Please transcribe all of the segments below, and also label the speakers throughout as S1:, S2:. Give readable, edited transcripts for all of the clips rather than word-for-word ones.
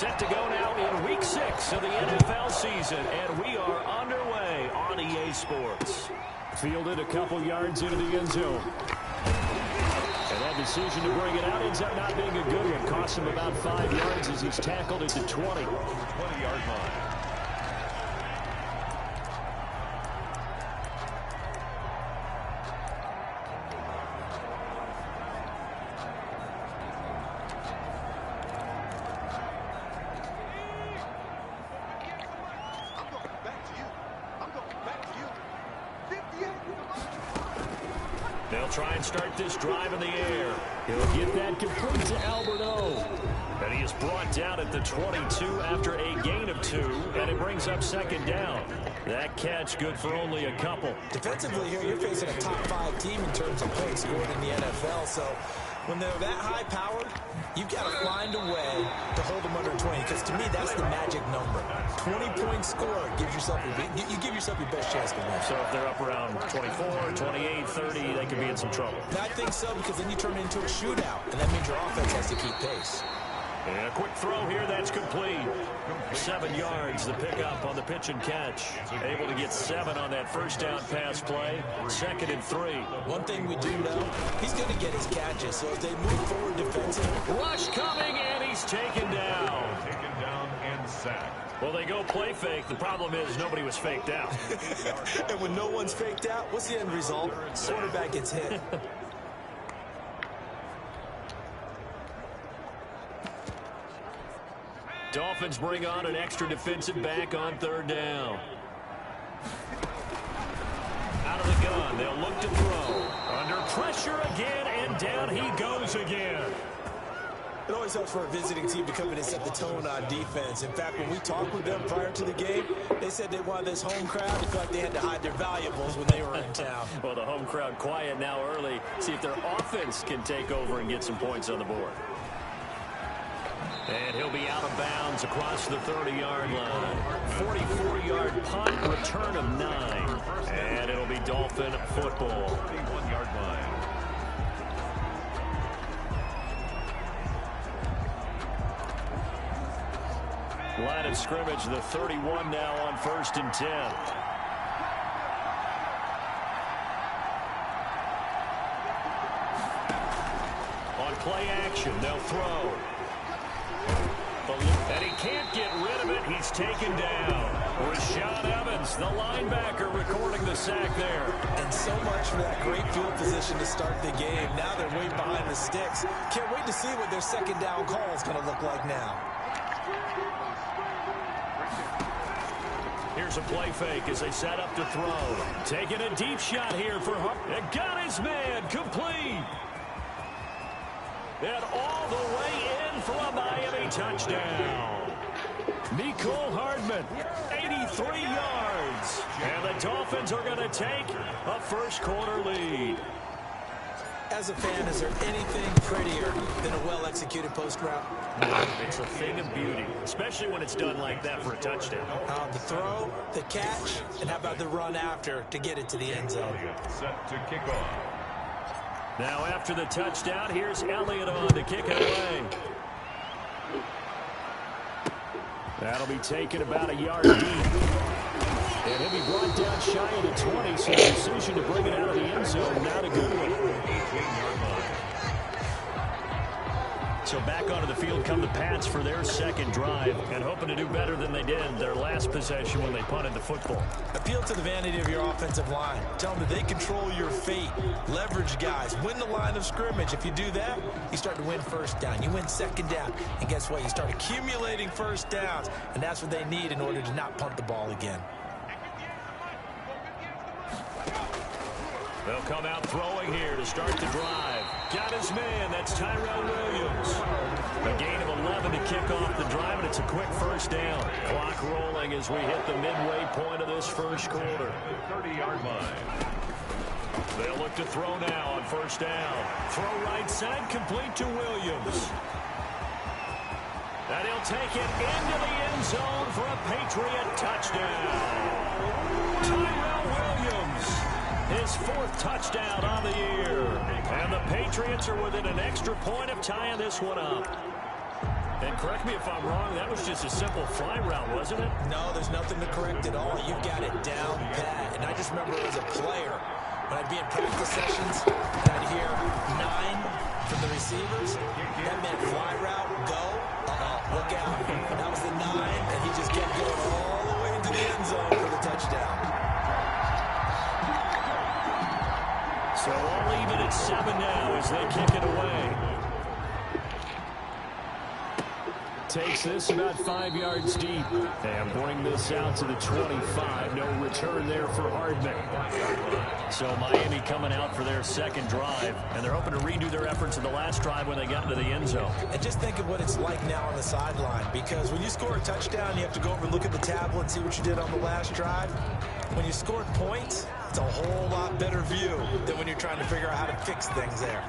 S1: Set to go now in Week 6 of the NFL season, and we are underway on EA Sports. Fielded a couple yards into the end zone. And that decision to bring it out ends up not being a good one. Cost him about 5 yards as he's tackled at the 20.
S2: 20-yard line.
S1: They'll try and start this drive in the air. He'll get that complete to Alberto. And he is brought down at the 22 after a gain of 2, and it brings up second down. That catch good for only a couple.
S3: Defensively here, you're facing a top 5 team in terms of points scored in the NFL, so when they're that high-powered, you've got to find a way to hold them under 20, because to me, that's the magic number. 20-point score gives yourself you give yourself your best chance to win.
S1: So if they're up around 24, 28, 30, they could be in some trouble.
S3: I think so, because then you turn it into a shootout, and that means your offense has to keep pace.
S1: And a quick throw here, that's complete. 7 yards, the pickup on the pitch and catch. Able to get 7 on that first down pass play. 2nd and 3.
S3: One thing we do know, he's going to get his catches, so as they move forward defensively.
S1: Rush coming, and he's taken down.
S2: Taken down and sacked.
S1: Well, they go play fake. The problem is nobody was faked out.
S3: And when no one's faked out, what's the end result? Quarterback gets hit.
S1: Dolphins bring on an extra defensive back on 3rd down. Out of the gun, they'll look to throw. Under pressure again, and down he goes again.
S3: It always helps for a visiting team to come in and set the tone on defense. In fact, when we talked with them prior to the game, they said they wanted this home crowd to feel like they had to hide their valuables when they were in town.
S1: Well, the home crowd quiet now early. See if their offense can take over and get some points on the board. And he'll be out of bounds across the 30-yard line. 44-yard punt, return of 9. And it'll be Dolphin football.
S2: 31-yard line.
S1: Line of scrimmage, the 31 now on 1st and 10. On play action, they'll throw. And he can't get rid of it. He's taken down. Rashaan Evans, the linebacker, recording the sack there.
S3: And so much for that great field position to start the game. Now they're way behind the sticks. Can't wait to see what their second down call is going to look like now.
S1: Here's a play fake as they set up to throw. Taking a deep shot here for Hart. And got his man complete. And all the way in for a Miami touchdown. Mecole Hardman, 83 yards. And the Dolphins are going to take a first-quarter lead.
S3: As a fan, is there anything prettier than a well-executed post route?
S1: It's a thing of beauty, especially when it's done like that for a touchdown.
S3: The throw, the catch, and how about the run after to get it to the end zone?
S2: Set to kick off.
S1: Now after the touchdown, here's Elliott on to kick it away. That'll be taken about a yard deep. And he'll be brought down shy of the 20, so the decision to bring it out of the end zone, not a good one.
S2: 18-yard line.
S1: So back onto the field come the Pats for their second drive, and hoping to do better than they did their last possession when they punted the football.
S3: Appeal to the vanity of your offensive line. Tell them that they control your fate. Leverage guys. Win the line of scrimmage. If you do that, you start to win first down. You win second down. And guess what? You start accumulating first downs, and that's what they need in order to not punt the ball again.
S1: They'll come out throwing here to start the drive. Got his man. That's Tyrell Williams. A gain of 11 to kick off the drive, and it's a quick first down. Clock rolling as we hit the midway point of this first quarter.
S2: 30-yard line.
S1: They'll look to throw now on first down. Throw right side, complete to Williams. And he'll take it into the end zone for a Patriot touchdown. Tyrell Williams. His 4th touchdown on the year. And the Patriots are within an extra point of tying this one up. And correct me if I'm wrong, that was just a simple fly route, wasn't it?
S3: No, there's nothing to correct at all. You've got it down pat. And I just remember as a player, when I'd be in practice sessions, and I'd hear 9 from the receivers, that meant fly route, go, look out. That was the 9, and he just kept going all the way into the end zone for the touchdown.
S1: So all even at 7 now as they kick it away. Takes this about 5 yards deep. And bring this out to the 25. No return there for Hardman. So Miami coming out for their second drive. And they're hoping to redo their efforts in the last drive when they got into the end zone.
S3: And just think of what it's like now on the sideline. Because when you score a touchdown, you have to go over and look at the tablet and see what you did on the last drive. When you scored points, it's a whole lot better view than when you're trying to figure out how to fix things there.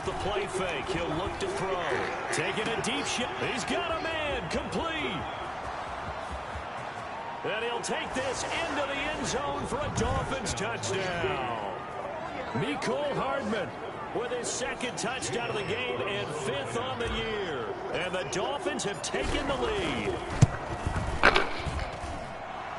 S1: The play fake. He'll look to throw. Taking a deep shot. He's got a man. Complete. And he'll take this into the end zone for a Dolphins touchdown. Mecole Hardman with his second touchdown of the game and 5th on the year. And the Dolphins have taken the lead.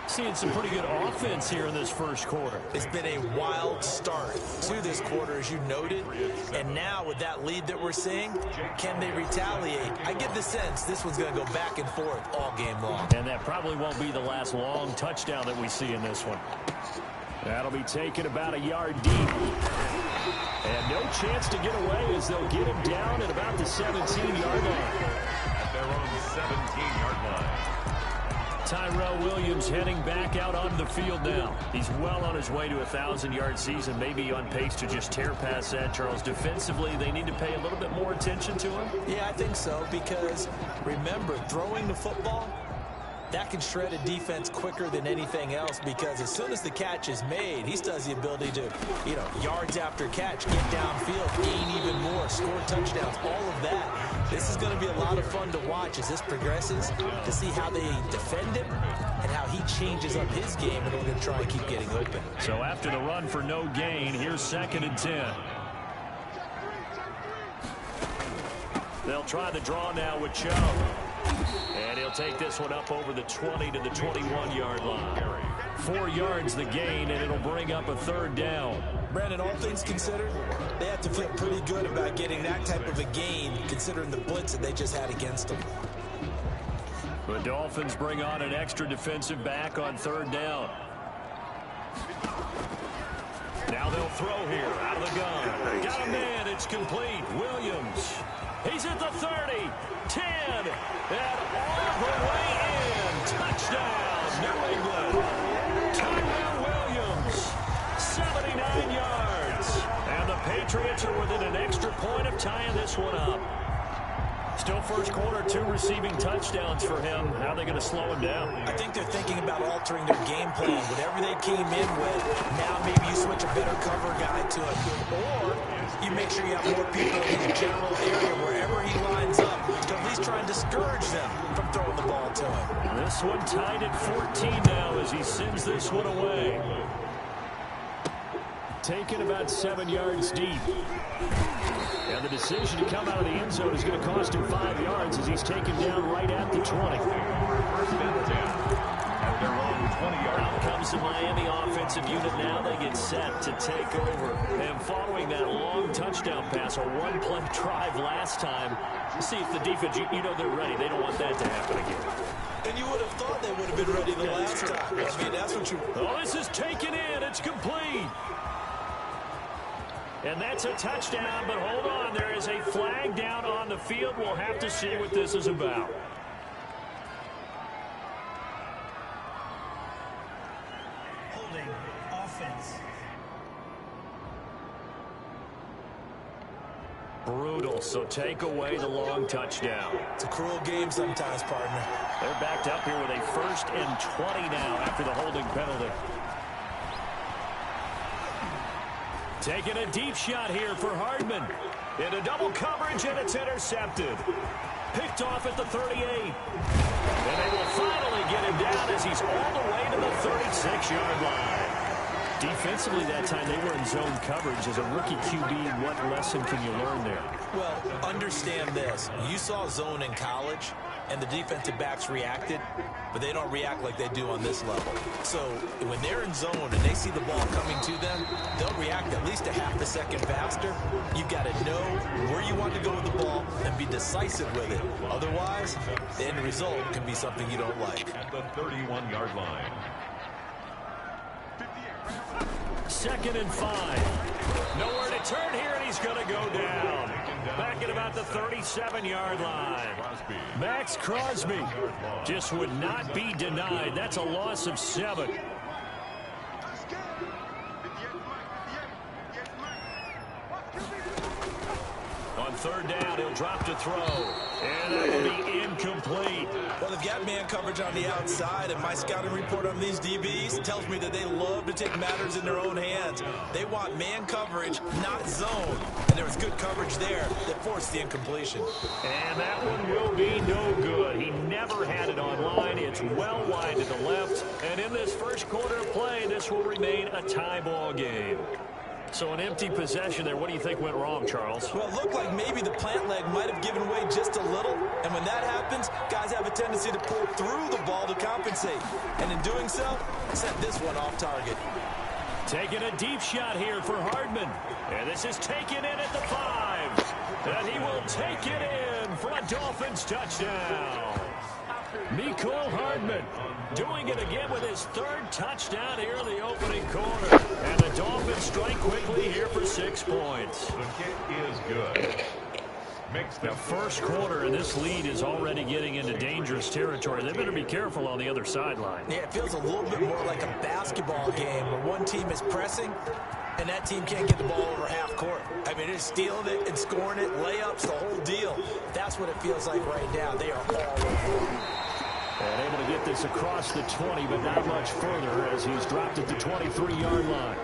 S1: Seeing some pretty good offense here in this first quarter.
S3: It's been a wild start to this quarter, as you noted. And now with that lead that we're seeing, can they retaliate? I get the sense this one's going to go back and forth all game long.
S1: And that probably won't be the last long touchdown that we see in this one. That'll be taken about a yard deep. And no chance to get away as they'll get him down at about the 17-yard line.
S2: At their own 17-yard line.
S1: Tyrell Williams heading back out onto the field now. He's well on his way to a 1,000-yard season, maybe on pace to just tear past that, Charles. Defensively, they need to pay a little bit more attention to him.
S3: Yeah, I think so, because remember, throwing the football, that can shred a defense quicker than anything else, because as soon as the catch is made, he still has the ability to, yards after catch, get downfield, gain even more, score touchdowns, all of that. This is going to be a lot of fun to watch as this progresses, to see how they defend him and how he changes up his game in order to try and keep getting open.
S1: So after the run for no gain, here's 2nd and 10. They'll try the draw now with Chubb. And he'll take this one up over the 20 to the 21-yard line. 4 yards the gain, and it'll bring up a 3rd down.
S3: Brandon, all things considered, they have to feel pretty good about getting that type of a gain, considering the blitz that they just had against them.
S1: The Dolphins bring on an extra defensive back on 3rd down. Now they'll throw here out of the gun. Got a man. It's complete. Williams. He's at the 30, 10, and all the way in. Touchdown, New England. Tyrell Williams, 79 yards. And the Patriots are within an extra point of tying this one up. Still first quarter, 2 receiving touchdowns for him. How are they going to slow him down?
S3: I think they're thinking about altering their game plan. Whatever they came in with, now maybe you switch a better cover guy to him. Or you make sure you have more people in his general area wherever he lines up to at least try and discourage them from throwing the ball to him.
S1: This one tied at 14 now as he sends this one away. Taken about 7 yards deep. And the decision to come out of the end zone is going to cost him 5 yards as he's taken down right at the 20.
S2: First and 10. At their own 20-yard line.
S1: Out comes the Miami offensive unit now. They get set to take over. And following that long touchdown pass, a one-play drive last time, see if the defense, you know they're ready. They don't want that to happen again.
S3: And you would have thought they would have been ready the last time. I mean, that's what you...
S1: Oh, this is taken in. It's complete. And that's a touchdown, but hold on. There is a flag down on the field. We'll have to see what this is about.
S3: Holding offense.
S1: Brutal, so take away the long touchdown.
S3: It's a cruel game sometimes, partner.
S1: They're backed up here with a 1st and 20 now after the holding penalty. Taking a deep shot here for Hardman. Into double coverage, and it's intercepted. Picked off at the 38. And they will finally get him down as he's all the way to the 36-yard line. Defensively that time, they were in zone coverage. As a rookie QB, what lesson can you learn there?
S3: Well, understand this. You saw zone in college, and the defensive backs reacted, but they don't react like they do on this level. So when they're in zone and they see the ball coming to them, they'll react at least a half a second faster. You've got to know where you want to go with the ball and be decisive with it. Otherwise, the end result can be something you don't like.
S2: At the 31-yard line.
S1: 2nd and 5. Nowhere to turn here, and he's going to go down. Back at about the 37-yard line. Max Crosby just would not be denied. That's a loss of 7. On 3rd down, he'll drop to throw. And that will be incomplete.
S3: Well, they've got man coverage on the outside, and my scouting report on these DBs tells me that they love to take matters in their own hands. They want man coverage, not zone. And there was good coverage there that forced the incompletion.
S1: And that one will be no good. He never had it on line. It's well wide to the left. And in this first quarter of play, this will remain a tie ball game. So an empty possession there. What do you think went wrong, Charles?
S3: Well, it looked like maybe the plant leg might have given way just a little. And when that happens, guys have a tendency to pull through the ball to compensate. And in doing so, sent this one off target.
S1: Taking a deep shot here for Hardman. And this is taken in at the 5. And he will take it in for a Dolphins touchdown. Mecole Hardman doing it again with his 3rd touchdown here in the opening quarter. And the Dolphins strike quickly here for 6 points.
S2: The kick is good.
S1: The first quarter, and this lead is already getting into dangerous territory. They better be careful on the other sideline.
S3: Yeah, it feels a little bit more like a basketball game where one team is pressing and that team can't get the ball over half court. I mean, they're stealing it and scoring it, layups, the whole deal. That's what it feels like right now. They are all over.
S1: And able to get this across the 20, but not much further as he's dropped at the 23-yard line.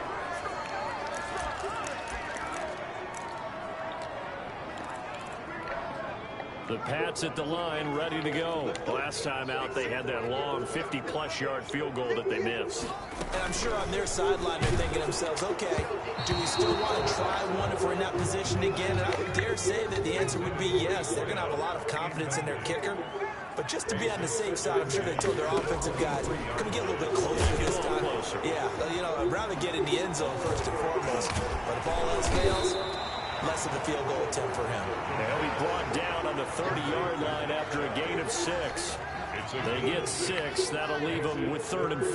S1: The Pats at the line, ready to go. Last time out, they had that long 50-plus yard field goal that they missed.
S3: And I'm sure on their sideline, they're thinking to themselves, okay, do we still want to try one if we're in that position again? And I would dare say that the answer would be yes. They're going to have a lot of confidence in their kicker. But just to be on the safe side, I'm sure they told their offensive guys, can we get a little bit closer this time?
S1: Closer.
S3: Yeah, you know, I'd rather get in the end zone first and foremost. But if all else fails, less of a field goal attempt for him.
S1: They'll be brought down on the 30-yard line after a gain of 6. They get 6. That'll leave them with 3rd and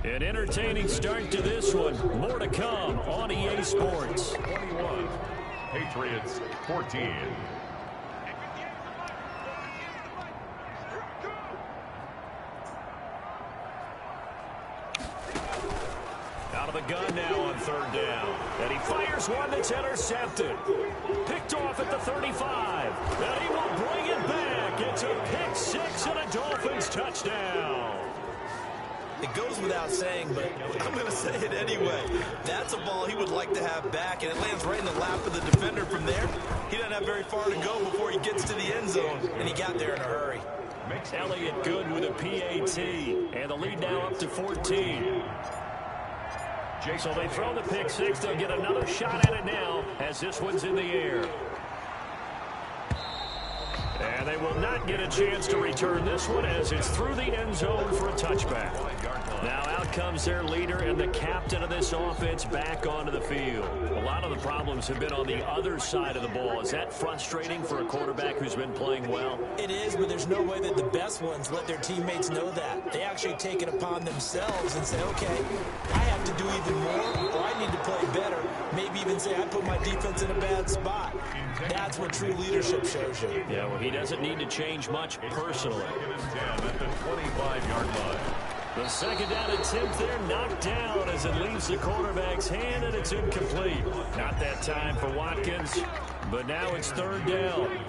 S1: 4. An entertaining start to this one. More to come on EA Sports.
S2: 21. Patriots 14.
S1: Out of the gun now on 3rd down. And he fires one that's intercepted. Picked off at the 35. And he will bring it back. It's a pick 6 and a Dolphins touchdown.
S3: It goes without saying, but I'm going to say it anyway. That's a ball he would like to have back, and it lands right in the lap of the defender from there. He doesn't have very far to go before he gets to the end zone, and he got there in a hurry.
S1: Elliott good with a PAT, and the lead now up to 14. So they throw the pick 6. They'll get another shot at it now as this one's in the air. And they will not get a chance to return this one as it's through the end zone for a touchback. Now out comes their leader and the captain of this offense back onto the field. A lot of the problems have been on the other side of the ball. Is that frustrating for a quarterback who's been playing well?
S3: It is, but there's no way that the best ones let their teammates know that. They actually take it upon themselves and say, okay, I have to do even more, or I need to play better. Maybe even say, I put my defense in a bad spot. That's what true leadership shows you.
S1: Yeah, well, he doesn't need to change much personally.
S2: At the 25-yard line.
S1: The 2nd down attempt there knocked down as it leaves the quarterback's hand, and it's incomplete. Not that time for Watkins, but now it's 3rd down.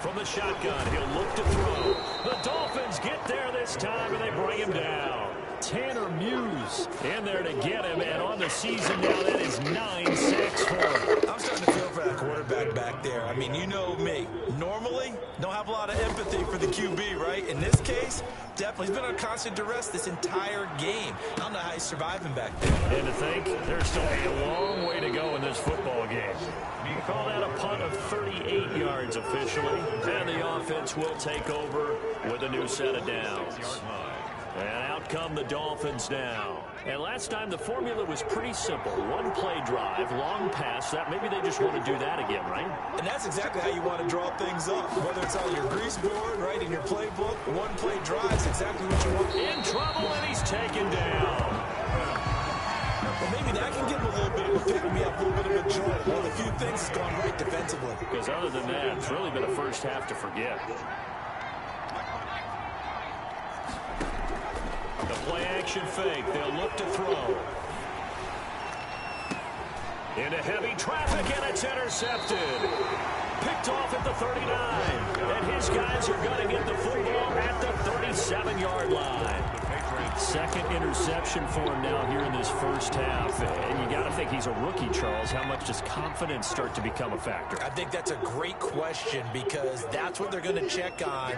S1: From the shotgun, he'll look to throw. The Dolphins get there this time, and they bring him down. Tanner Muse in there to get him, and on the season now, that is 9 sacks for him.
S3: I'm starting to feel for that quarterback back there. I mean, you know me. Normally, don't have a lot of empathy for the QB, right? In this case, definitely. He's been under constant duress this entire game. I don't know how he's surviving back there.
S1: And to think, there's still a long way to go in this football game. You call that a punt of 38 yards officially, and the offense will take over with a new set of downs. And out come the Dolphins now. And last time the formula was pretty simple. One play drive, long pass. That maybe they just want to do that again, right?
S3: And that's exactly how you want to draw things up. Whether it's on your grease board, right, in your playbook, one play drive is exactly what you want.
S1: In trouble, and he's taken down.
S3: Well, maybe that can give him a little bit of a pick-me-up, a little bit of a jolt. Well, a few things has gone right defensively.
S1: Because other than that, it's really been a first half to forget. The play-action fake. They'll look to throw. Into heavy traffic, and it's intercepted. Picked off at the 39. And his guys are going to get the football at the 37-yard line. Second interception for him now here in this first half. And you got to think he's a rookie, Charles. How much does confidence start to become a factor?
S3: I think that's a great question because that's what they're going to check on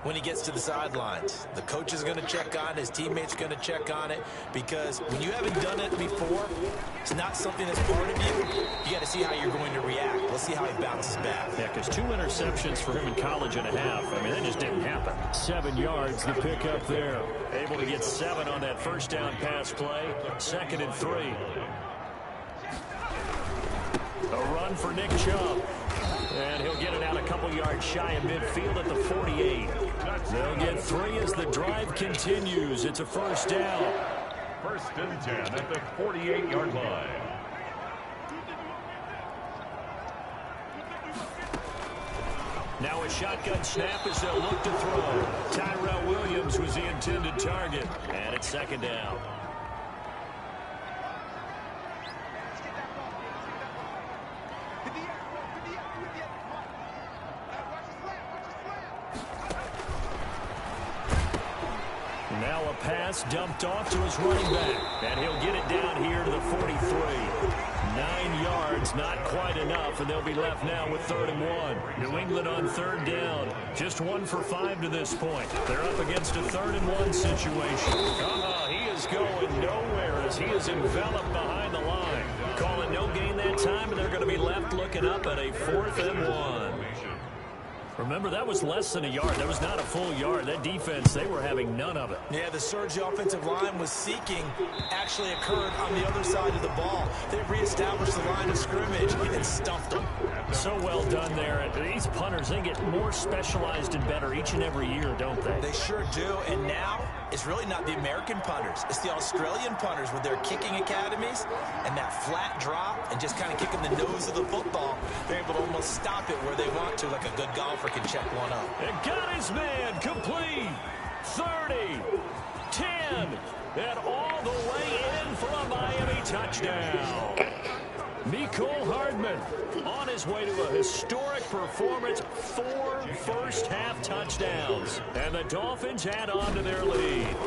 S3: when he gets to the sidelines. The coach is going to check on it. His teammates are going to check on it because when you haven't done it before, it's not something that's part of you. You got to see how you're going to react. Let's see how he bounces back.
S1: Yeah, because 2 interceptions for him in college and a half. I mean, that just didn't happen. 7 yards, the pickup there. Able to get 7 on that first down pass play. 2nd and 3. A run for Nick Chubb. And he'll get it out a couple yards shy of midfield at the 48. They'll get 3 as the drive continues. It's a first down.
S2: 1st and 10 at the 48-yard line.
S1: Now a shotgun snap as they'll look to throw. Tyrell Williams was the intended target. And it's 2nd down. Now a pass dumped off to his running back. And he'll get it down here to the 43. 9 yards, not quite enough, and they'll be left now with 3rd and 1. New England on 3rd down. Just 1 for 5 to this point. They're up against a 3rd and 1 situation. He is going nowhere as he is enveloped behind the line. Calling no gain that time, and they're going to be left looking up at a 4th and 1. Remember, that was less than a yard. That was not a full yard. That defense, they were having none of it.
S3: Yeah, the surge the offensive line was seeking actually occurred on the other side of the ball. They reestablished the line of scrimmage and stuffed them.
S1: So well done there. And these punters, they get more specialized and better each and every year, don't they?
S3: They sure do. And now, it's really not the American punters. It's the Australian punters with their kicking academies and that flat drop and just kind of kicking the nose of the football. They're able to almost stop it where they want to, like a good golfer can check one up.
S1: And got his man complete. 30, 10, and all the way in for a Miami touchdown. Mecole Hardman on his way to a historic performance, 4 first-half touchdowns. And the Dolphins add on to their lead.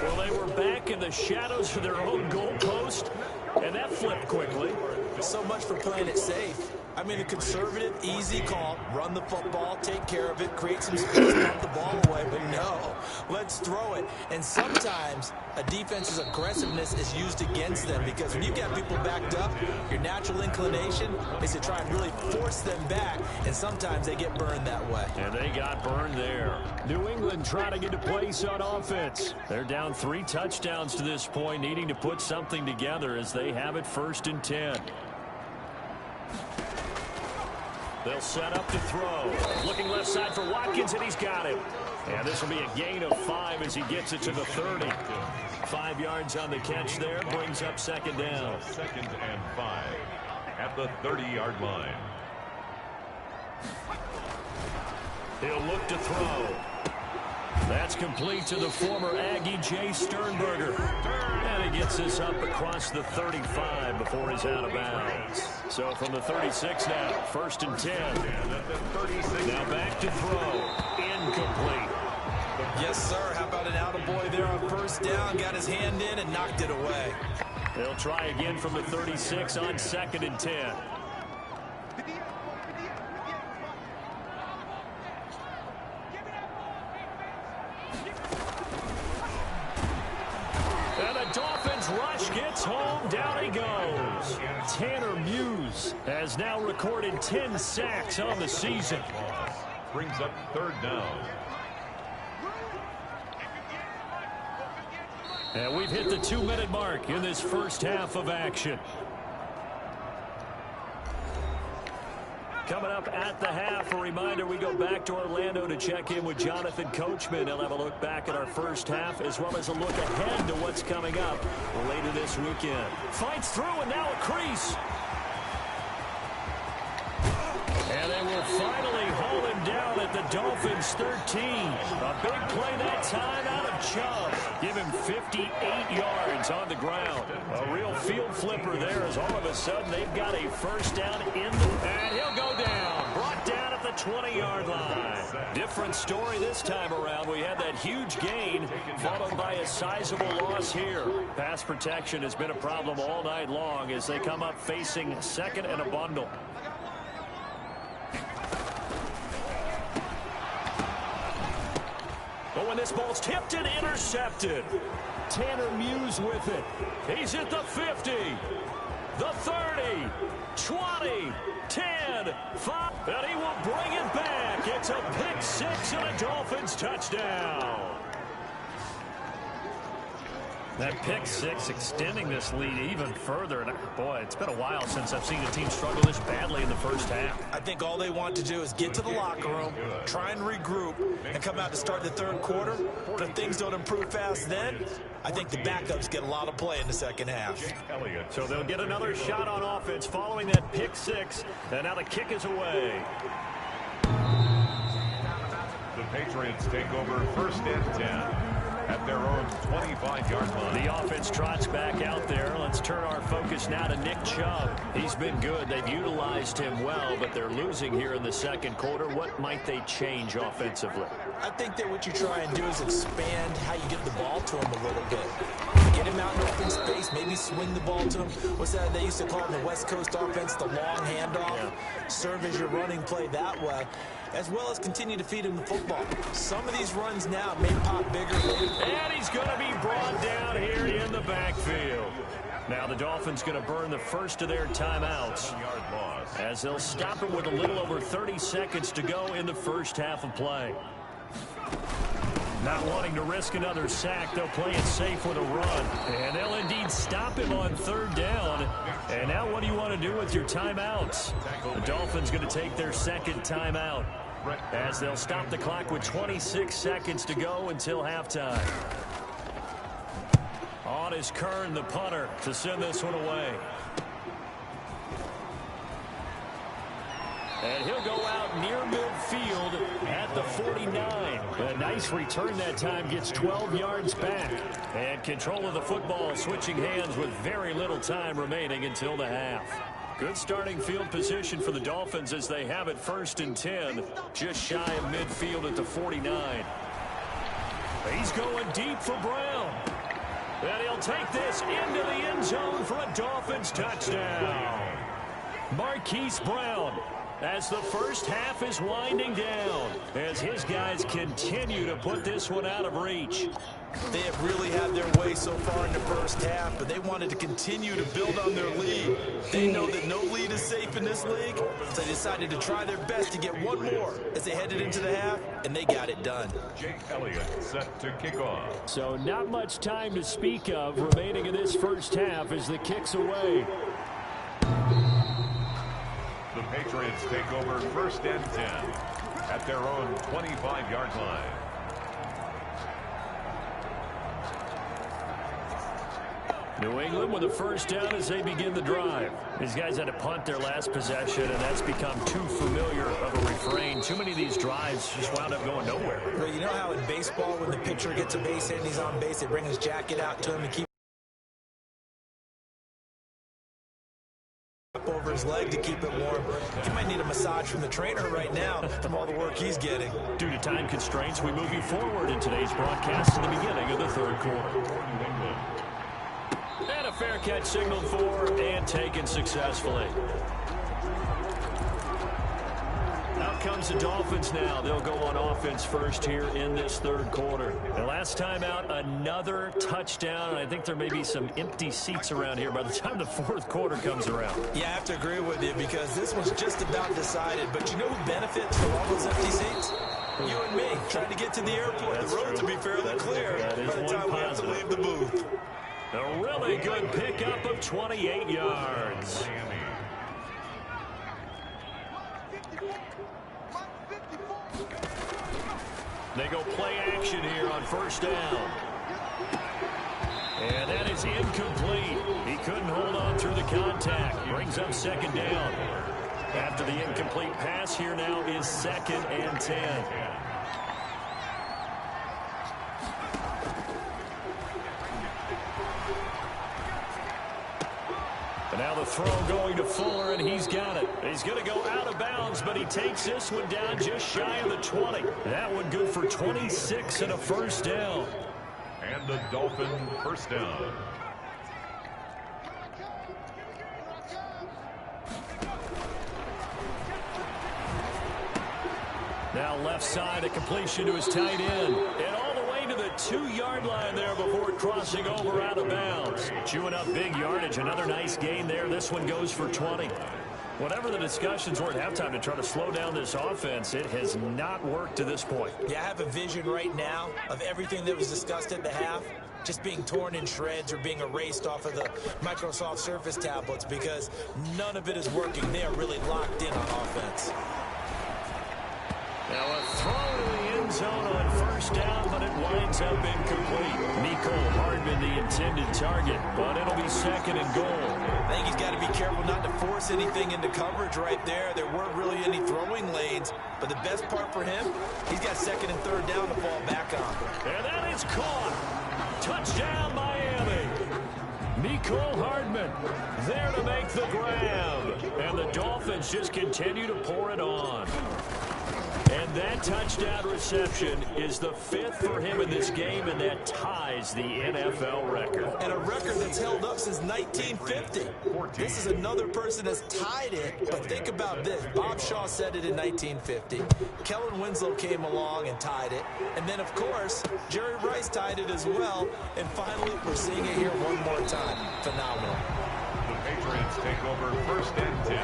S1: Well, they were back in the shadows of their own goalpost, and that flipped quickly.
S3: So much for playing it safe. I mean, a conservative, easy call, run the football, take care of it, create some space, pump the ball away, but no, let's throw it. And sometimes a defense's aggressiveness is used against them because when you got people backed up, your natural inclination is to try and really force them back, and sometimes they get burned that way.
S1: And they got burned there. New England trying to get a place on offense. They're down 3 touchdowns to this point, needing to put something together as they have it 1st and 10. They'll set up to throw. Looking left side for Watkins, and he's got him. And this will be a gain of 5 as he gets it to the 30. 5 yards on the catch there. Brings up 2nd down.
S2: 2nd and 5 at the 30-yard line.
S1: He'll look to throw. That's complete to the former Aggie, Jay Sternberger. And he gets this up across the 35 before he's out of bounds. So from the 36 now, 1st and 10. Now back to throw. Incomplete.
S3: Yes, sir. How about an out-of-bounds boy there on first down, got his hand in and knocked it away.
S1: They'll try again from the 36 on 2nd and 10. And the Dolphins rush gets home. Down he goes. Tanner Muse has now recorded 10 sacks on the season.
S2: Brings up 3rd down.
S1: And we've hit the 2-minute mark in this first half of action. Coming up at the half, a reminder, we go back to Orlando to check in with Jonathan Coachman. He'll have a look back at our first half as well as a look ahead to what's coming up later this weekend. Fights through and now a crease. And they will finally haul him down at the Dolphins 13. A big play that time out of Chubb. Give him 58 yards on the ground. A real field flipper there as all of a sudden they've got a first down in the... And he'll go down. Brought down at the 20-yard line. Different story this time around. We had that huge gain followed by a sizable loss here. Pass protection has been a problem all night long as they come up facing 2nd and a bundle. But when this ball's tipped and intercepted, Tanner Muse with it. He's at the 50, the 30, 20, 10, 5, and he will bring it back. It's a pick 6 and a Dolphins touchdown. That pick 6 extending this lead even further. And boy, it's been a while since I've seen a team struggle this badly in the first half.
S3: I think all they want to do is get to the locker room, try and regroup, and come out to start the 3rd quarter. But if things don't improve fast then, I think the backups get a lot of play in the second half.
S1: So they'll get another shot on offense following that pick 6. And now the kick is away.
S2: The Patriots take over 1st and 10. At their own 25-yard line.
S1: The offense trots back out there. Let's turn our focus now to Nick Chubb. He's been good. They've utilized him well, but they're losing here in the 2nd quarter. What might they change offensively?
S3: I think that what you try and do is expand how you get the ball to him a little bit. Get him out in open space, maybe swing the ball to him. What's that they used to call in the West Coast offense, the long handoff? Yeah. Serve as your running play that way, as well as continue to feed him the football. Some of these runs now may pop bigger later.
S1: And he's going to be brought down here in the backfield. Now the Dolphins going to burn the first of their timeouts as they'll stop him with a little over 30 seconds to go in the first half of play. Not wanting to risk another sack, they'll play it safe with a run. And they'll indeed stop him on 3rd down. And now what do you want to do with your timeouts? The Dolphins going to take their 2nd timeout as they'll stop the clock with 26 seconds to go until halftime. On is Kern, the punter, to send this one away. And he'll go out near midfield at the 49. A nice return that time, gets 12 yards back. And control of the football switching hands with very little time remaining until the half. Good starting field position for the Dolphins as they have it 1st and 10, just shy of midfield at the 49. He's going deep for Brown. And he'll take this into the end zone for a Dolphins touchdown. Marquise Brown, as the first half is winding down, as his guys continue to put this one out of reach.
S3: They have really had their way so far in the first half, but they wanted to continue to build on their lead. They know that no lead is safe in this league, so they decided to try their best to get one more as they headed into the half, and they got it done.
S2: Jake Elliott set to kick off.
S1: So not much time to speak of remaining in this first half as the kick's away.
S2: The Patriots take over 1st and 10 at their own 25-yard line.
S1: New England with a first down as they begin the drive. These guys had to punt their last possession, and that's become too familiar of a refrain. Too many of these drives just wound up going nowhere.
S3: Well, you know how in baseball when the pitcher gets a base hit and he's on base, they bring his jacket out to him to keep over his leg to keep it warm. He might need a massage from the trainer right now from all the work he's getting.
S1: Due to time constraints, we move you forward in today's broadcast to the beginning of the third quarter. And a fair catch signaled for and taken successfully. Out comes the Dolphins now. They'll go on offense first here in this third quarter. The last time out, another touchdown. And I think there may be some empty seats around here by the time the fourth quarter comes around.
S3: Yeah, I have to agree with you because this was just about decided. But you know who benefits from all those empty seats? You and me, trying to get to the airport. The roads will be fairly clear by the time we have to leave the booth.
S1: A really good pickup of 28 yards. They go play action here on first down. And that is incomplete. He couldn't hold on through the contact. Brings up second down. After the incomplete pass, here now is 2nd and 10. And now the throw going to Fuller, and he's got it. He's going to go out of bounds, but he takes this one down just shy of the 20. That one good for 26 and a first down.
S2: And the Dolphin first down.
S1: Now left side, a completion to his tight end. And all the way to the 2-yard line there before crossing over out of bounds. Chewing up big yardage. Another nice gain there. This one goes for 20. Whatever the discussions were at halftime to try to slow down this offense, it has not worked to this point.
S3: Yeah, I have a vision right now of everything that was discussed at the half just being torn in shreds or being erased off of the Microsoft Surface tablets because none of it is working. They are really locked in on offense.
S1: Now a throw to the end zone on first down, but it winds up incomplete. Mecole Hardman the intended target, but it'll be 2nd and goal.
S3: I think he's got to be careful not to force anything into coverage right there. There weren't really any throwing lanes, but the best part for him, he's got 2nd and 3rd down to fall back on.
S1: And that is caught. Touchdown, Miami. Mecole Hardman there to make the grab. And the Dolphins just continue to pour it on. And that touchdown reception is the 5th for him in this game, and that ties the NFL record.
S3: And a record that's held up since 1950. This is another person that's tied it, but think about this. Bob Shaw said it in 1950. Kellen Winslow came along and tied it. And then, of course, Jerry Rice tied it as well. And finally, we're seeing it here one more time. Phenomenal.
S2: The Patriots take over 1st and 10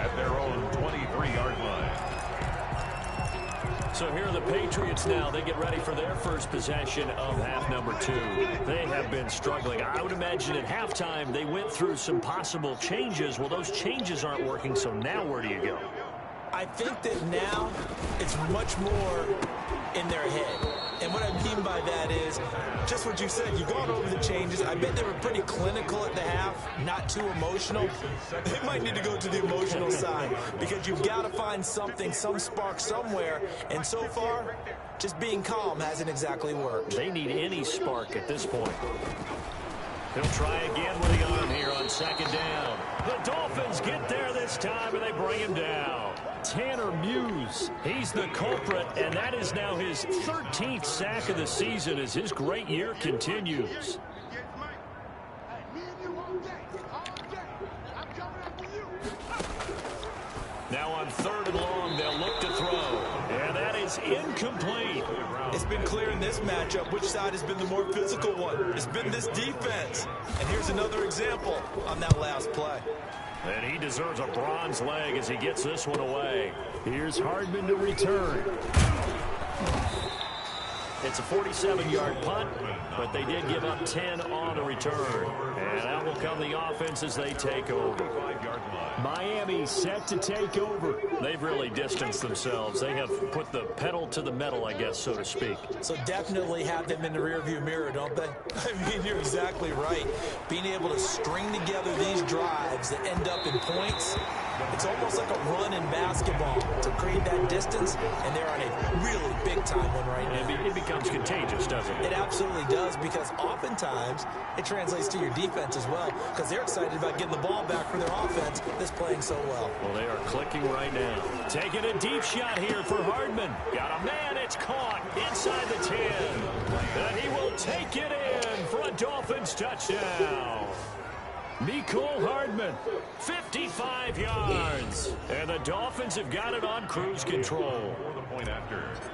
S2: at their own 23-yard line.
S1: So here are the Patriots now. They get ready for their first possession of half number 2. They have been struggling. I would imagine at halftime they went through some possible changes. Well, those changes aren't working, so now where do you go?
S3: I think that now it's much more in their head. And what I mean by that is just what you said. You've gone over the changes. I bet they were pretty clinical at the half, not too emotional. They might need to go to the emotional side because you've got to find something, some spark somewhere. And so far, just being calm hasn't exactly worked.
S1: They need any spark at this point. He'll try again with the arm here on 2nd down. The Dolphins get there this time, and they bring him down. Tanner Muse, he's the culprit, and that is now his 13th sack of the season as his great year continues. Now on 3rd and long, they'll look to throw, and that is incomplete.
S3: It's been clear in this matchup which side has been the more physical one. It's been this defense. And here's another example on that last play.
S1: And he deserves a bronze leg as he gets this one away. Here's Hardman to return. It's a 47-yard punt, but they did give up 10 on the return. And out will come the offense as they take over. Miami set to take over. They've really distanced themselves. They have put the pedal to the metal, I guess, so to speak.
S3: So definitely have them in the rearview mirror, don't they? I mean, you're exactly right. Being able to string together these drives that end up in points, it's almost like a run in basketball to create that distance, and they're on a really big-time one right now.
S1: It becomes becomes contagious, doesn't it?
S3: It absolutely does, because oftentimes it translates to your defense as well, because they're excited about getting the ball back for their offense that's playing so well.
S1: Well, they are clicking right now. Taking a deep shot here for Hardman. Got a man. It's caught inside the 10. And he will take it in for a Dolphins touchdown. Mecole Hardman, 55 yards. And the Dolphins have got it on cruise control.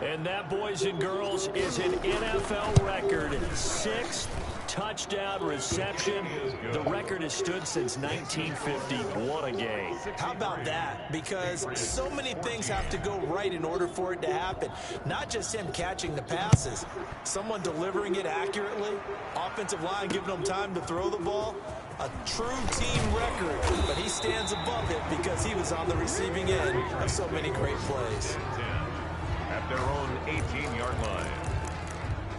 S1: And that, boys and girls, is an NFL record 6th touchdown reception. The record has stood since 1950. What a game.
S3: How about that? Because so many things have to go right in order for it to happen. Not just him catching the passes, someone delivering it accurately, offensive line giving them time to throw the ball. A true team record, but he stands above it because he was on the receiving end of so many great plays.
S2: At their own 18-yard line.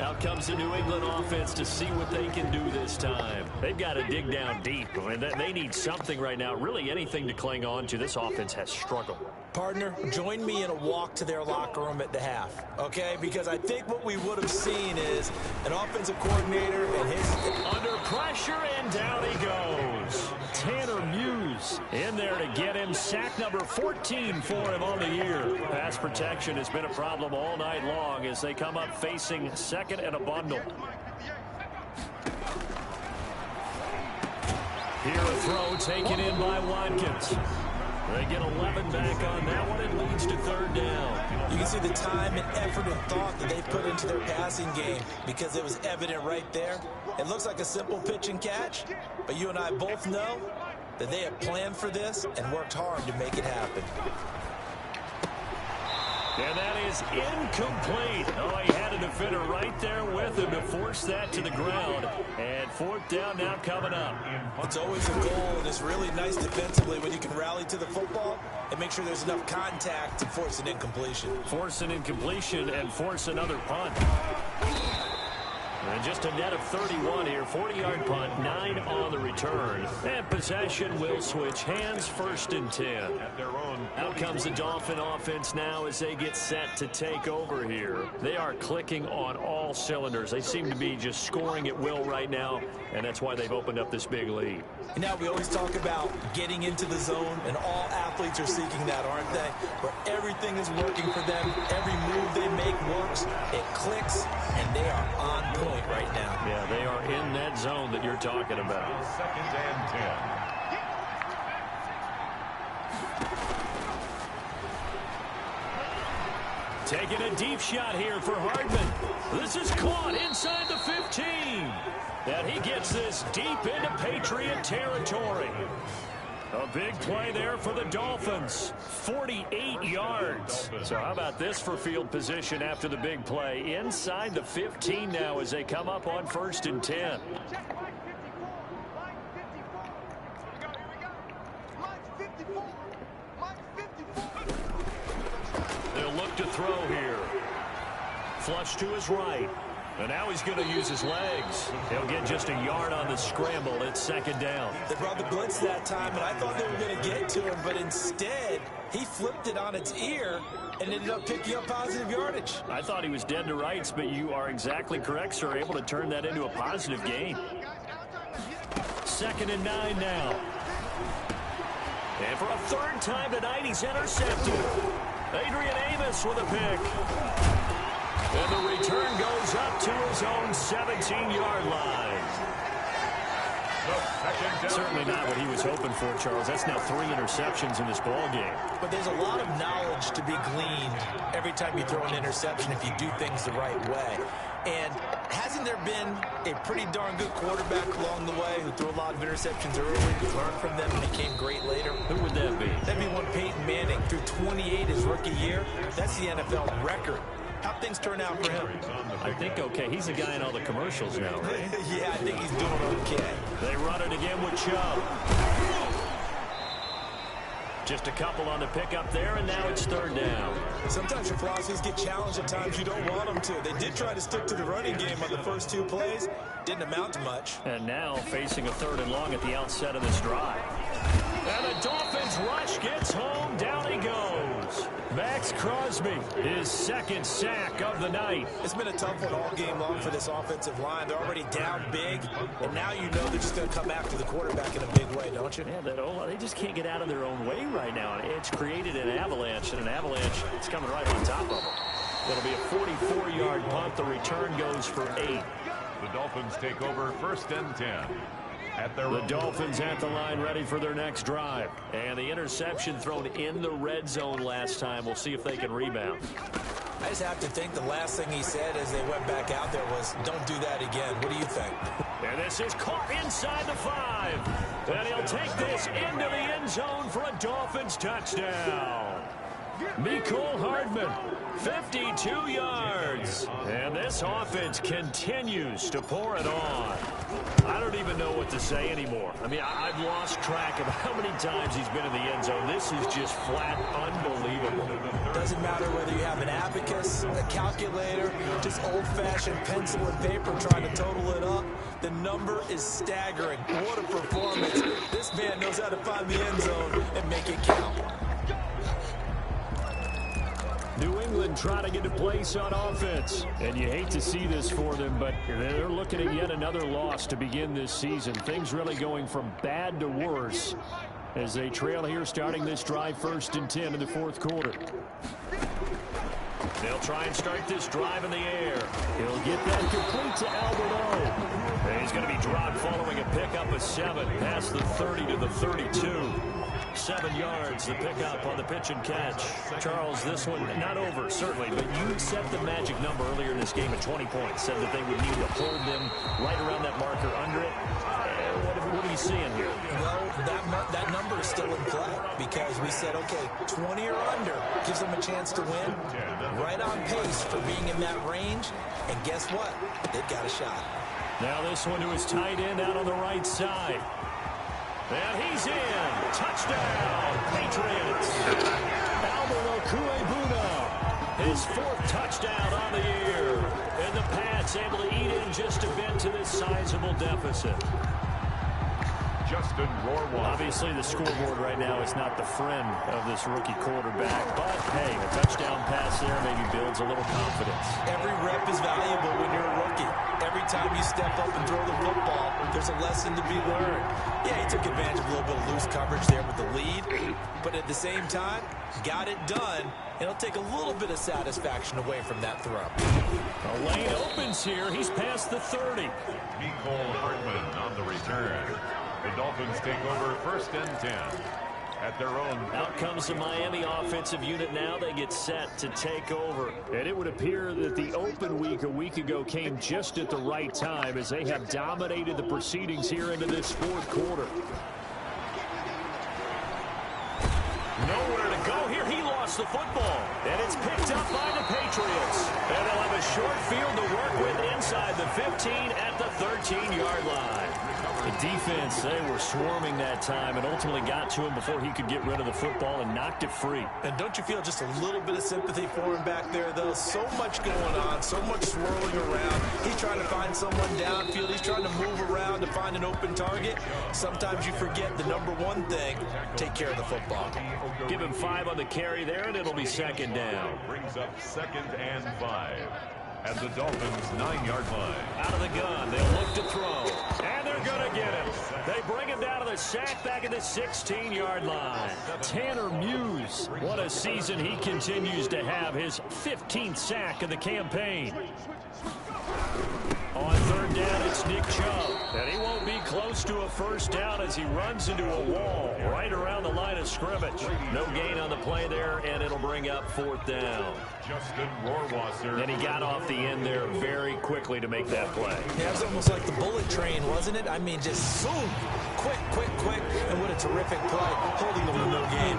S1: Out comes the New England offense to see what they can do this time. They've got to dig down deep. I mean, they need something right now, really anything to cling on to. This offense has struggled.
S3: Partner, join me in a walk to their locker room at the half, okay? Because I think what we would have seen is an offensive coordinator and his...
S1: Under pressure, and down he goes. Tanner Muse in there to get him. Sack number 14 for him on the year. Pass protection has been a problem all night long as they come up facing second and a bundle. Here a throw taken in by Watkins. They get 11 back on that one. It leads to third down.
S3: You can see the time and effort and thought that they put into their passing game because it was evident right there. It looks like a simple pitch and catch, but you and I both know that they have planned for this and worked hard to make it happen.
S1: And that is incomplete. Oh, he had a defender right there with him to force that to the ground. And fourth down now coming up.
S3: It's always a goal, and it's really nice defensively when you can rally to the football and make sure there's enough contact to force an incompletion.
S1: Force an incompletion and force another punt. And just a net of 31 here. 40-yard punt, 9 on the return. And possession will switch hands, 1st and 10. Out comes the Dolphin offense now as they get set to take over here. They are clicking on all cylinders. They seem to be just scoring at will right now, and that's why they've opened up this big lead.
S3: Now we always talk about getting into the zone, and all athletes are seeking that, aren't they? Where everything is working for them. Every move they make works. It clicks, and they are on point right now.
S1: Yeah, they are in that zone that you're talking about.
S2: 2nd and 10.
S1: Taking a deep shot here for Hardman. This is caught inside the 15. And he gets this deep into Patriot territory. A big play there for the Dolphins. 48 yards. So how about this for field position after the big play? Inside the 15 now as they come up on 1st and 10. They'll look to throw here. Flush to his right. And now he's going to use his legs. He'll get just a yard on the scramble. It's 2nd down.
S3: They brought the blitz that time, and I thought they were going to get to him, but instead, he flipped it on its ear and ended up picking up positive yardage.
S1: I thought he was dead to rights, but you are exactly correct, sir. Able to turn that into a positive gain. 2nd and 9 now. And for a 3rd time tonight, he's intercepted. Adrian Amos with a pick. And the return goes up to his own 17-yard line. Certainly not what he was hoping for, Charles. That's now 3 interceptions in this ball game.
S3: But there's a lot of knowledge to be gleaned every time you throw an interception if you do things the right way. And hasn't there been a pretty darn good quarterback along the way who threw a lot of interceptions early, learned from them, and became great later?
S1: Who would that be?
S3: That'd be one Peyton Manning. Threw 28 his rookie year. That's the NFL record. How'd things turn out for him?
S1: I think okay. He's the guy in all the commercials now, right?
S3: Yeah, I think he's doing okay.
S1: They run it again with Chubb. Just a couple on the pickup there, and now it's 3rd down.
S3: Sometimes your philosophies get challenged at times you don't want them to. They did try to stick to the running game on the first 2 plays. Didn't amount to much.
S1: And now facing a 3rd and long at the outset of this drive. And the Dolphins rush gets home. Down he goes. Max Crosby, his second sack of the night.
S3: It's been a tough one all game long for this offensive line. They're already down big, and now you know they're just going to come after the quarterback in a big way, don't you?
S1: Yeah, they just can't get out of their own way right now. It's created an avalanche, and an avalanche is coming right on top of them. It'll be a 44-yard punt. The return goes for 8.
S2: The Dolphins take over 1st and 10.
S1: The Dolphins at the line ready for their next drive. And the interception thrown in the red zone last time. We'll see if they can rebound.
S3: I just have to think the last thing he said as they went back out there was, don't do that again. What do you think?
S1: And this is caught inside the 5. And he'll take this into the end zone for a Dolphins touchdown. Mecole Hardman, 52 yards. And this offense continues to pour it on. I don't even know what to say anymore. I mean, I've lost track of how many times he's been in the end zone. This is just flat unbelievable.
S3: Doesn't matter whether you have an abacus, a calculator, just old-fashioned pencil and paper trying to total it up. The number is staggering. What a performance. This man knows how to find the end zone and make it count.
S1: New England trying to get a place on offense. And you hate to see this for them, but they're looking at yet another loss to begin this season. Things really going from bad to worse as they trail here starting this drive 1st and 10 in the 4th quarter. They'll try and start this drive in the air. He'll get that complete to Albert O. And he's going to be dropped following a pickup of 7 past the 30 to the 32. 7 yards, the pickup on the pitch and catch. Charles, this one not over, certainly, but you set the magic number earlier in this game at 20 points. Said that they would need to hold them right around that marker under it. What are you seeing here?
S3: Well, that number is still in play because we said, okay, 20 or under gives them a chance to win. Right on pace for being in that range. And guess what? They've got a shot.
S1: Now this one to his tight end out on the right side. And he's in. Touchdown, Patriots. Albert Okwuegbuna, his 4th touchdown on the year. And the Pats able to eat in just a bit to this sizable deficit.
S2: Justin Rohrwasser.
S1: Obviously, the scoreboard right now is not the friend of this rookie quarterback. But, hey, a touchdown pass there maybe builds a little confidence.
S3: Every rep is valuable when you're a rookie. Every time you step up and throw the football, there's a lesson to be learned. Yeah, he took advantage of a little bit of loose coverage there with the lead. But at the same time, got it done. And it'll take a little bit of satisfaction away from that throw.
S1: A lane opens here. He's past the 30.
S2: Mecole Hardman on the return. The Dolphins take over 1st and 10 at their own.
S1: Out comes the Miami offensive unit now. They get set to take over. And it would appear that the open week a week ago came just at the right time as they have dominated the proceedings here into this 4th quarter. Nowhere to go here. He lost the football. And it's picked up by the Patriots. And they'll have a short field to work with inside the 15 at the 13-yard line. The defense, they were swarming that time and ultimately got to him before he could get rid of the football and knocked it free.
S3: And don't you feel just a little bit of sympathy for him back there, though? So much going on, so much swirling around. He's trying to find someone downfield. He's trying to move around to find an open target. Sometimes you forget the number one thing, take care of the football.
S1: Give him 5 on the carry there, and it'll be 2nd down.
S2: Brings up 2nd and 5 at the Dolphins' 9-yard line.
S1: Out of the gun, they'll look to throw, and they're going to get him. They bring him down to the sack back at the 16-yard line. Tanner Muse, what a season he continues to have, his 15th sack of the campaign. On 3rd down, it's Nick Chubb, and he won't be close to a 1st down as he runs into a wall right around the line of scrimmage. No gain on the play there, and it'll bring up 4th down.
S2: Justin Rohrwasser.
S1: And he got off the end there very quickly to make that play.
S3: Yeah, it was almost like the bullet train, wasn't it? I mean, just zoom, quick, and what a terrific play, holding them in no game.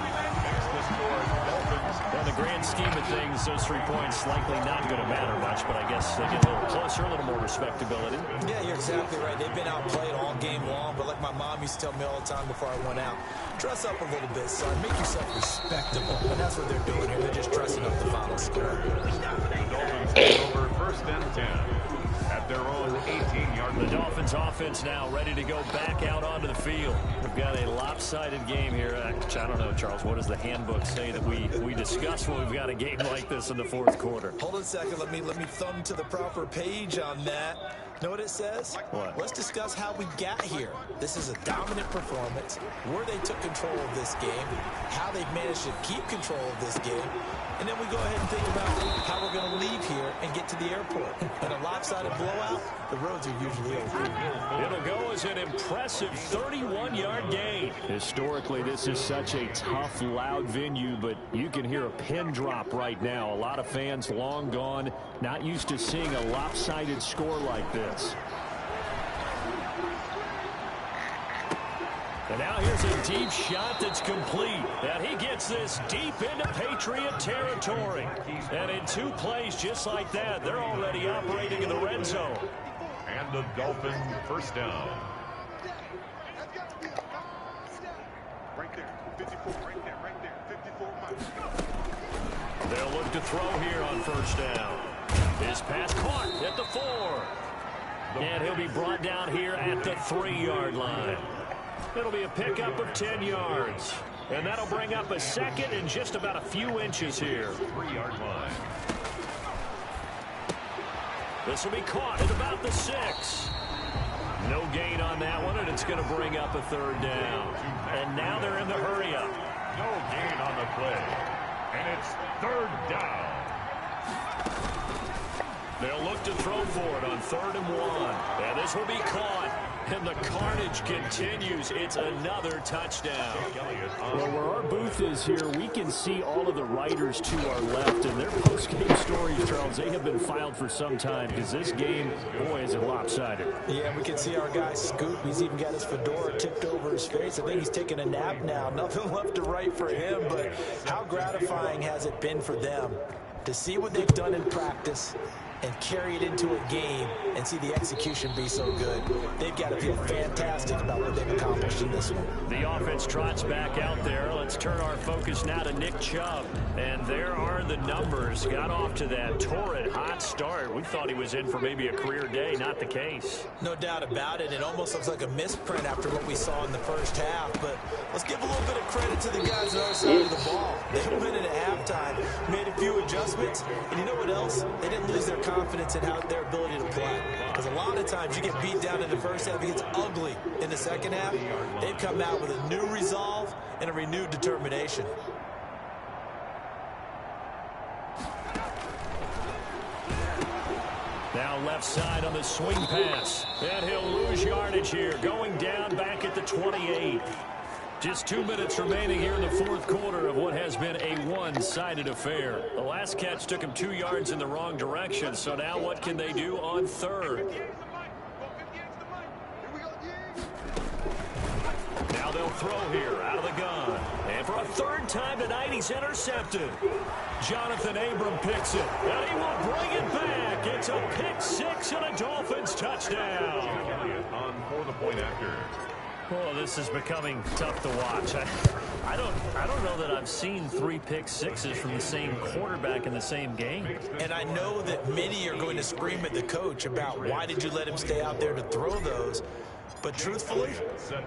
S1: Well, in the grand scheme of things, those 3 points likely not going to matter much, but I guess they get a little closer, a little more respectability.
S3: Yeah, you're exactly right. They've been outplayed all game long, but like my mom used to tell me all the time before I went out, dress up a little bit, son. Make yourself respectable. And that's what they're doing here. They're just dressing up the final score.
S2: The Dolphins take over 1st and 10 at at their own 18-yard line.
S1: The Dolphins offense now ready to go back out onto the field. We've got a lopsided game here. I don't know, Charles, what does the handbook say that we discuss when we've got a game like this in the fourth quarter?
S3: Hold on a second. Let me thumb to the proper page on that. Know what it says?
S1: What?
S3: Let's discuss how we got here. This is a dominant performance, where they took control of this game, how they've managed to keep control of this game, and then we go ahead and think about how we're going to leave here and get to the airport. In a lopsided blowout, the roads are usually open.
S1: It'll go as an impressive 31-yard gain. Historically, this is such a tough, loud venue, but you can hear a pin drop right now. A lot of fans long gone, not used to seeing a lopsided score like this. And now here's a deep shot that's complete. And he gets this deep into Patriot territory. And in 2 plays just like that, they're already operating in the red zone.
S2: And the Dolphin first down.
S4: Right there, 54, right there, 54 miles.
S1: They'll look to throw here on first down. His pass caught at the 4. And he'll be brought down here at the 3-yard line. It'll be a pickup of 10 yards. And that'll bring up a second and just about a few inches here.
S2: 3-yard line.
S1: This will be caught at about the 6. No gain on that one, and it's going to bring up a 3rd down. And now they're in the hurry-up.
S2: No gain on the play. And it's 3rd down.
S1: They'll look to throw for it on 3rd and 1. And this will be caught. And the carnage continues. It's another touchdown. Well, where our booth is here, we can see all of the writers to our left. And their post-game stories, Charles, they have been filed for some time because this game, boy, is it lopsided.
S3: Yeah, we can see our guy Scoop. He's even got his fedora tipped over his face. I think he's taking a nap now. Nothing left to write for him, but how gratifying has it been for them to see what they've done in practice and carry it into a game and see the execution be so good. They've got to feel fantastic about what they've accomplished in this one.
S1: The offense trots back out there. Let's turn our focus now to Nick Chubb. And there are the numbers. Got off to that torrid hot start. We thought he was in for maybe a career day. Not the case.
S3: No doubt about it. It almost looks like a misprint after what we saw in the first half. But let's give a little bit of credit to the guys on the other side of the ball. They went in at halftime, made a few adjustments, and you know what else? They didn't lose their confidence in how their ability to play. Because a lot of times you get beat down in the first half, it gets ugly in the second half. They've come out with a new resolve and a renewed determination.
S1: Now left side on the swing pass. And he'll lose yardage here. Going down back at the 28. Just 2 minutes remaining here in the fourth quarter of what has been a one-sided affair. The last catch took him 2 yards in the wrong direction. So now what can they do on 3rd? Now they'll throw here out of the gun. And for a 3rd time tonight, he's intercepted. Jonathan Abram picks it. And he will bring it back. It's a pick 6 and a Dolphins touchdown.
S2: On for the point after.
S1: Oh, this is becoming tough to watch. I don't know that I've seen 3 pick sixes from the same quarterback in the same game.
S3: And I know that many are going to scream at the coach about why did you let him stay out there to throw those. But truthfully,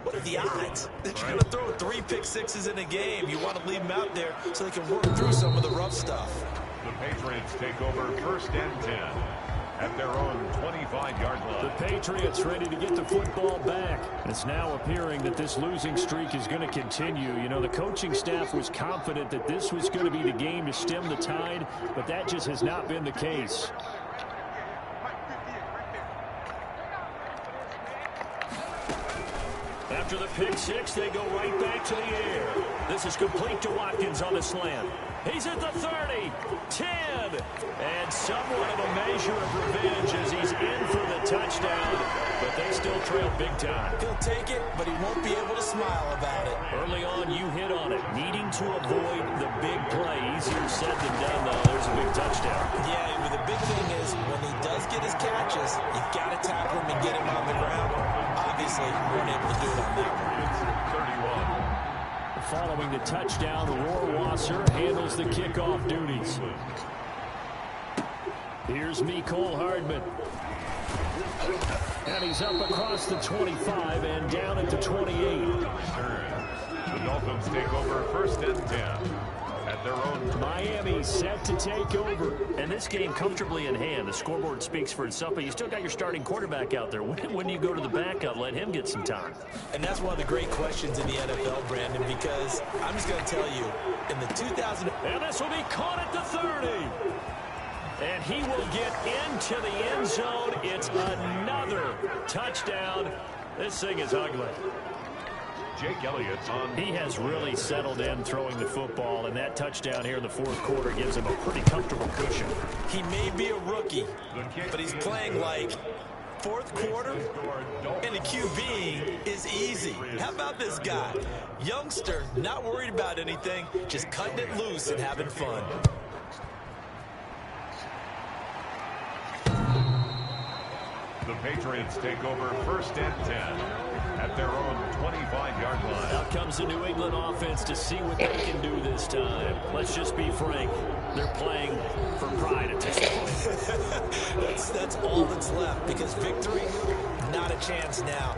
S3: what are the odds that you're going to throw 3 pick sixes in a game? You want to leave them out there so they can work through some of the rough stuff.
S2: The Patriots take over 1st and 10 at their own 25-yard line.
S1: The Patriots ready to get the football back. It's now appearing that this losing streak is going to continue. You know, the coaching staff was confident that this was going to be the game to stem the tide, but that just has not been the case. After the pick 6, they go right back to the air. This is complete to Watkins on the slant. He's at the 30, 10, and somewhat of a measure of revenge as he's in for the touchdown, but they still trail big time.
S3: He'll take it, but he won't be able to smile about it.
S1: Early on, you hit on it, needing to avoid the big play. Easier said than done, though. There's a big touchdown.
S3: Yeah, but the big thing is when he does get his catches, you've got to tackle him and get him on the ground. Obviously, you weren't able to do it on that one.
S2: 31.
S1: Following the touchdown, Rohrwasser handles the kickoff duties. Here's Mecole Hardman. And he's up across the 25 and down at the 28.
S2: The Dolphins take over first and 10 at their own.
S1: Miami set to take over.
S5: And this game comfortably in hand. The scoreboard speaks for itself, but you still got your starting quarterback out there. When do you go to the backup, let him get some time?
S3: And that's one of the great questions in the NFL, Brandon, because I'm just going to tell you, in the 2000...
S1: And this will be caught at the 30. And he will get into the end zone. It's another touchdown. This thing is ugly.
S2: Jake Elliott's on.
S1: He has really settled in throwing the football, and that touchdown here in the fourth quarter gives him a pretty comfortable cushion.
S3: He may be a rookie, but he's playing like fourth quarter, and the QB is easy. How about this guy? Youngster, not worried about anything, just cutting it loose and having fun.
S2: The Patriots take over first and 10 at their own 25-yard line.
S1: Out comes the New England offense to see what they can do this time. Let's just be frank. They're playing for pride at this point.
S3: That's all that's left, because victory, not a chance now.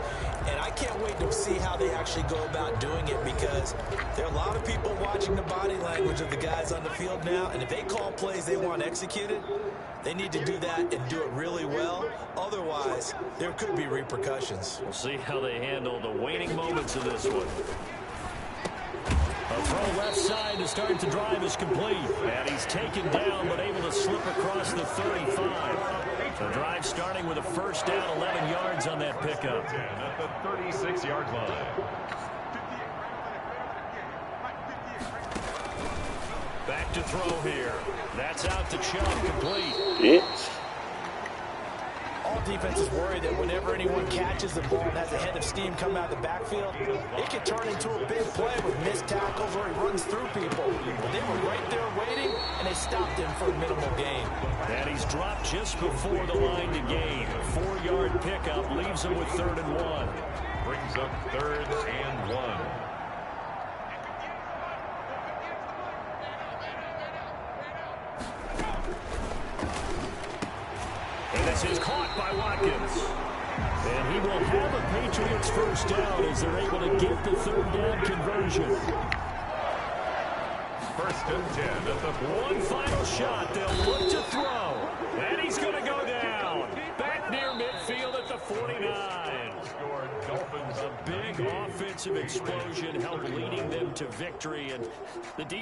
S3: And I can't wait to see how they actually go about doing it, because there are a lot of people watching the body language of the guys on the field now, and if they call plays they want executed, they need to do that and do it really well. Otherwise, there could be repercussions.
S1: We'll see how they handle the waning moments of this one. A throw left side to start the drive is complete. And he's taken down but able to slip across the 35. The drive starting with a first down, 11 yards on that pickup.
S2: At the 36-yard line.
S1: Back to throw here. That's out to Chubb, complete.
S3: All defenses worry that whenever anyone catches the ball and has a head of steam come out of the backfield, it can turn into a big play with missed tackles or he runs through people. But they were right there waiting, and they stopped him for a minimal gain.
S1: And he's dropped just before the line to gain. 4-yard pickup leaves him with 3rd and 1.
S2: Brings up 3rd and 1.
S1: And this is caught by Watkins. And he will have a Patriots first down as they're able to get the 3rd down conversion.
S2: First and 10 at the
S1: one final shot. They'll look to throw. And he's going to go down. Back near midfield at the 49. A big offensive explosion helped leading them to victory. And the defense